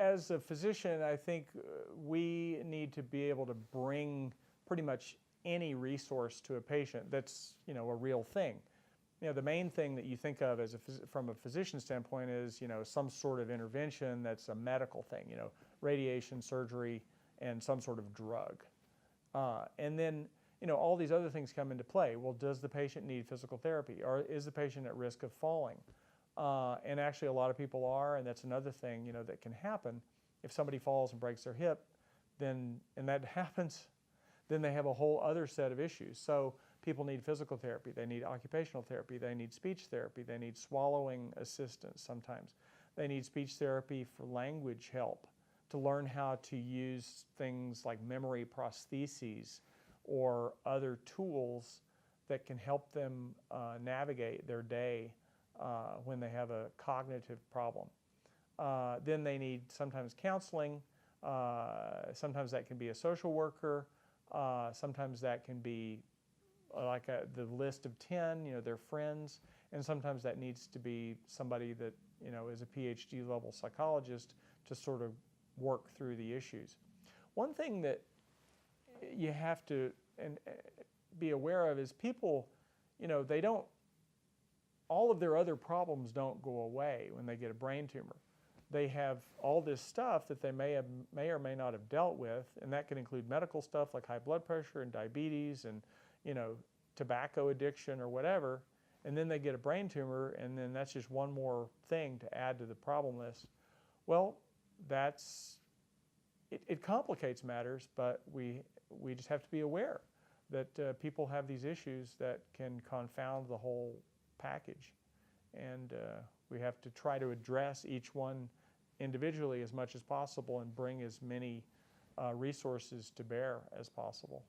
as a physician, I think we need to be able to bring pretty much any resource to a patient that's, you know, a real thing. You know, the main thing that you think of as from a physician standpoint is, you know, some sort of intervention that's a medical thing, you know, radiation, surgery, and some sort of drug. And then, you know, all these other things come into play. Well, does the patient need physical therapy, or is the patient at risk of falling? And actually a lot of people are, and that's another thing, you know, that can happen. If somebody falls and breaks their hip, then, and that happens, then they have a whole other set of issues. So people need physical therapy, they need occupational therapy, they need speech therapy, they need swallowing assistance sometimes. They need speech therapy for language help, to learn how to use things like memory prostheses or other tools that can help them navigate their day when they have a cognitive problem. Then they need sometimes counseling, sometimes that can be a social worker, sometimes that can be like the list of 10, you know, their friends, and sometimes that needs to be somebody that, you know, is a PhD level psychologist to sort of work through the issues. One thing that you have to be aware of is people, you know, they don't, all of their other problems don't go away when they get a brain tumor. They have all this stuff that they may or may not have dealt with, and that can include medical stuff like high blood pressure and diabetes and, you know, tobacco addiction or whatever, and then they get a brain tumor, and then that's just one more thing to add to the problem list. Well, it complicates matters, but we just have to be aware that people have these issues that can confound the whole package, and we have to try to address each one individually as much as possible and bring as many resources to bear as possible.